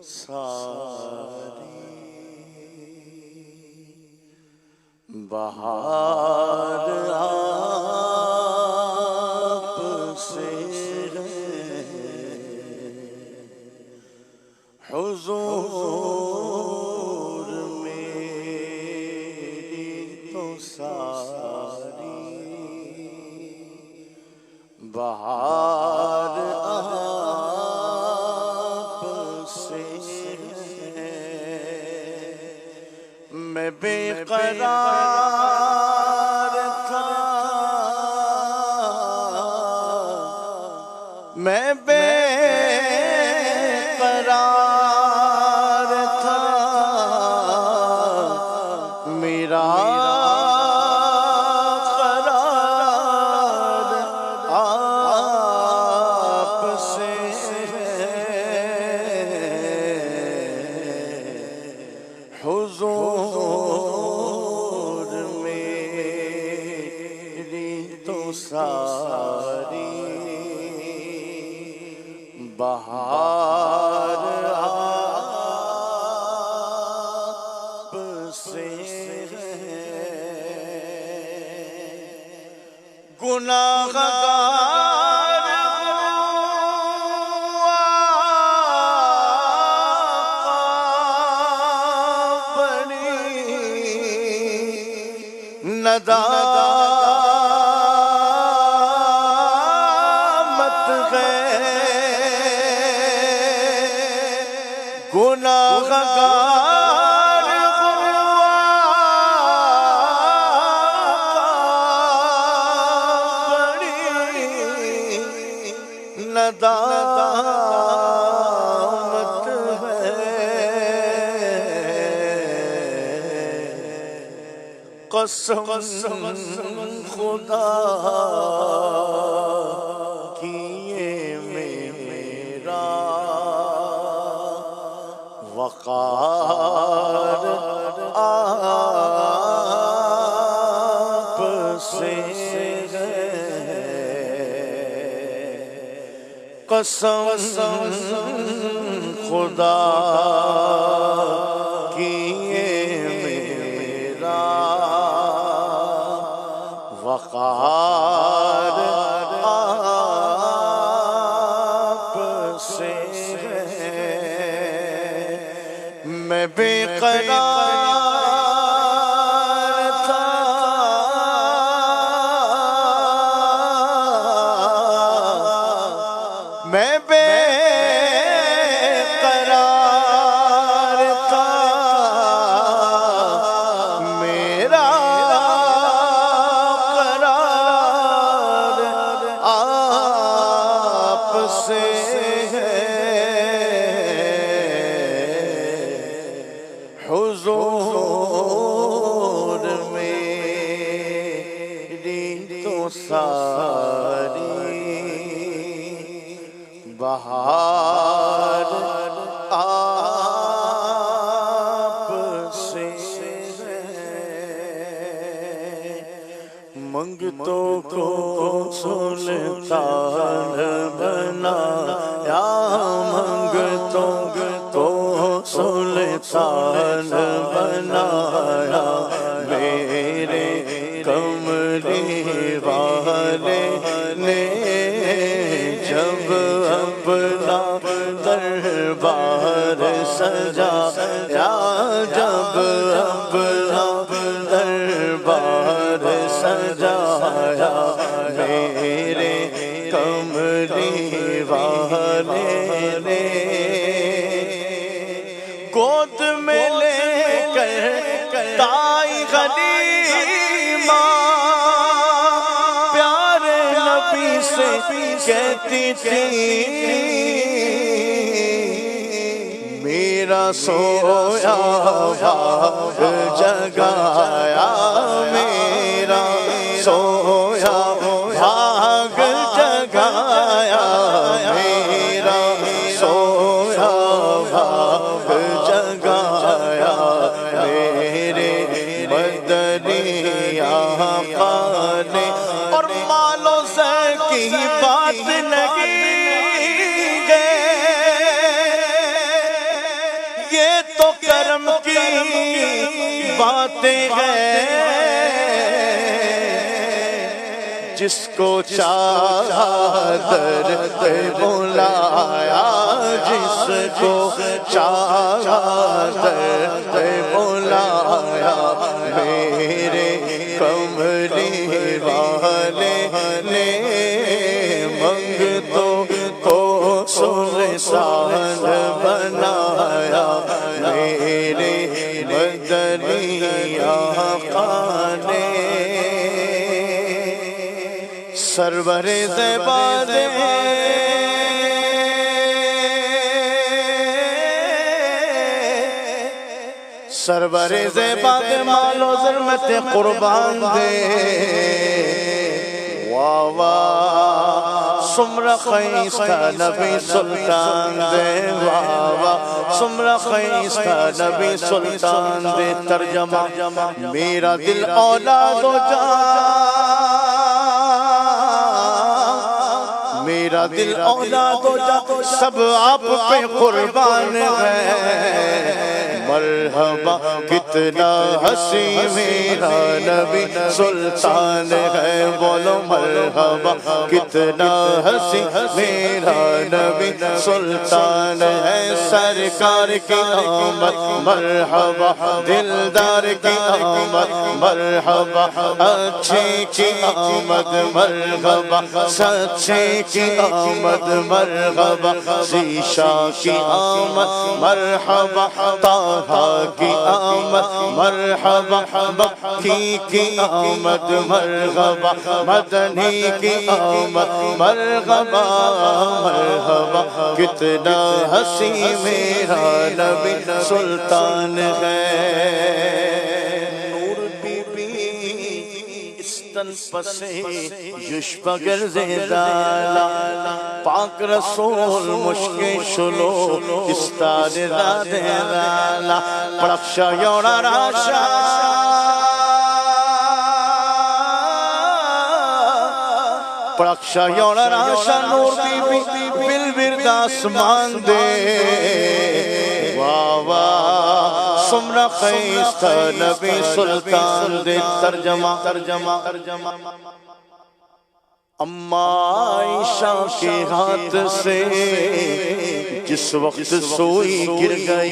ساری بہار آپ سے حضور میری تو ساری بہار آپ سے میں بے قرار تھا میں بے قرار تھا میرا قرار آپ سے حضور میری تو ساری بہار آپ سے گناہگار ندامت ہے گناہگار بڑی ندامت ہے قسم خدا کی یہ میرا وقار آپ سے ہے قسم خدا کی یہ میرا وقار آپ سے ہے میں بے قرار تھا میں بے قرار تھا میرا قرار آپ سے ہے حضور میری تو ساری بہار آپ سے منگتوں کو سلطان بنایا منگتوں کو سلطان بنایا میرے کملی والے نے جب اپنا دربار سجایا جب اپنا دربار سجایا میرے کملی والے نے گود میں لے کر دائی غنیمہ پیارے نبی سے کہتی تھی میرا سویا بھاگ جگایا میرا سویا بھاگ جگایا میرا سویا بھاگ جگایا میرے مدنی آقا نے اور مال و زر کی بات نہیں باتیں ہیں، جس کو چاہا در پہ بلایا، جس کو چاہا در پہ بلایا، میرے کملی والے نے منگتوں کو سلطان بنایا، میرے مدنی آقا نے سرور زیبا دے سرور زیبا دے مالو ظلمت قربان دے، واہ واہ سمرا خیستہ نبی سلطان دے، واہ واہ سمرا خیستہ نبی سلطان دے۔ ترجمہ میرا دل اولاد و جان، میرا دل اولاد و جان سب آپ پہ قربان ہے، مرحبا کتنا حسین میرا نبی سلطان ہے، بولو مرحبا کتنا حسین میرا نبی سلطان ہے، سرکار کی آمد مرحبا، دلدار کی آمد مرحبا، اچھے کی آمد مرحبا، سچے کی آمد مرحبا، ذیشا کی آمد مرحبا، کی آمد مرحبا، مکی کی آمد مرحبا، مدنی کی آمد مرحبا مرحبا، کتنا حسین میرا نبی سلطان ہے۔ نور بی بی استن پسے یشبگر زیدالا، پاک رسول مشک شلو استاد دادے رالا، پڑکشا یوڑا راشا پڑکشا یوڑا راشا، نور بی بی بل برد آسمان دے، واہ واہ سمرا خیستہ نبی سلطان دے۔ ترجمہ اماں عائشہ کے ہاتھ سے جس وقت سوئی گر گئی،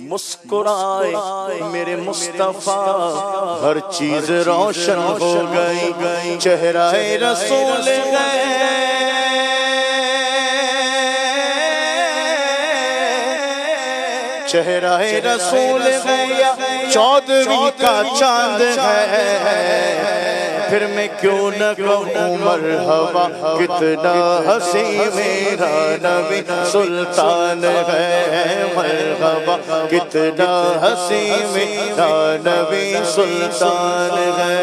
مسکرائے میرے مصطفیٰ، ہر چیز روشن ہو گئی، چہرہ رسول گئے، چہرہ رسول گیا، 14ویں کا چاند ہے، پھر میں کیوں نہ کہوں مرحبا، کتنا حسین میرا نبی سلطان ہے، مرحبا کتنا حسین میرا نبی سلطان ہے۔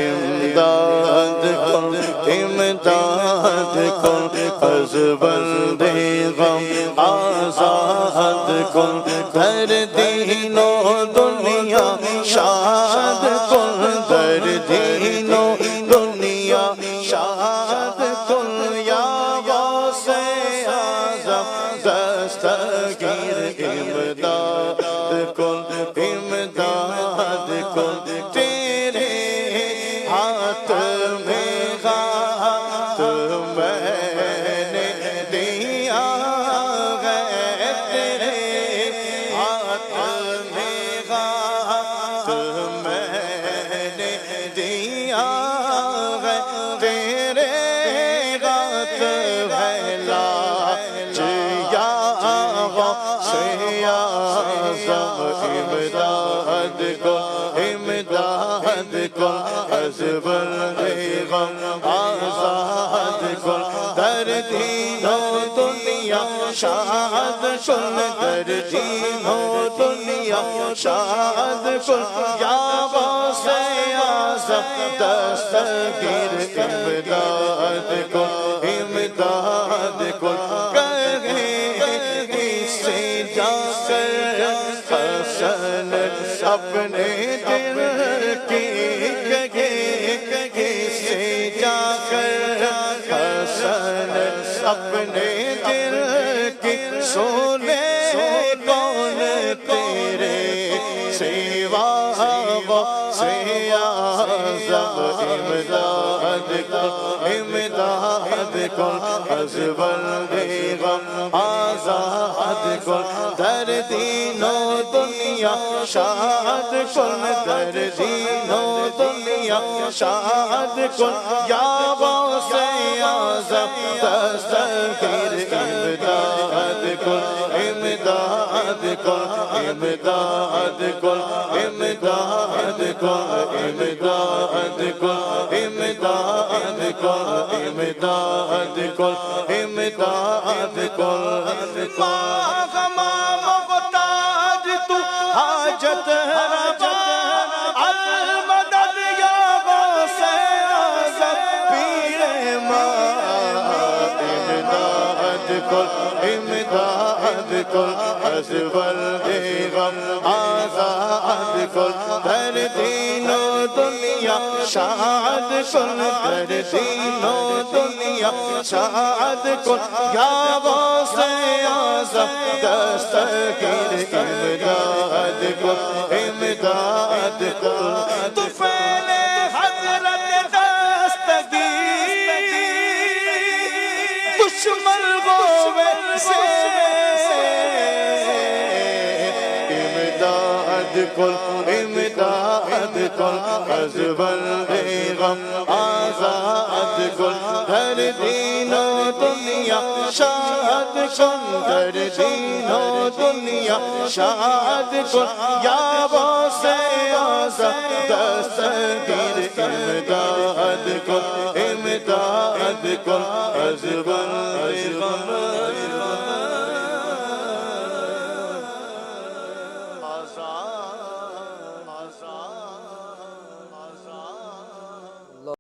امداد کن امداد کن از بندے غم آزاد کن، در دین و دنیا شاد کن، در دین و دنیا شاد کن، یا غوث اعظم دستگیر امداد کن، امداد کن، تیرے ہاتھ میں ہاتھ میں نے دیا ہے، تیرے ہاتھ میں ہاتھ میں نے دیا ہے، تیرے ہاتھ ہے لاج یا غوث اعظم، امداد کو امداد کو از بندے غم آزاد کن، در دین و دنیا شاد کن، در دین و دنیا شاد کن، یا غوث اعظم دستگیر امداد کن، امداد کن، کہیں سے جا کر حسن اپنے دل کی، کہیں سے جا کر حسن اپنے دل کی، سونے کون امداد کن امداد کن از بلد غم آزاد کن در دین و دنیا شاد کن در دین و دنیا شاد کن یا غوث اعظم دستگیر امداد کن امداد کن امداد کن امداد کن امداد کن امداد کن امداد کن امداد کن محتاج تو حاجت روا المدد یا غوث اعظم پیر ماں امداد کن امداد کن از بلد غم آزاد کن در دین و دنیا شاد کن در دین و دنیا شاد کن یا غوث اعظم دستگیر امداد کن امداد کن تو فعل حضرت دستگیر دشمن غوث سے امداد کن امداد کن از بلد غم آزاد کن در دین و دنیا شاد کن در دین و دنیا شاد کن یا غوث اعظم دستگیر امداد کن امداد کن از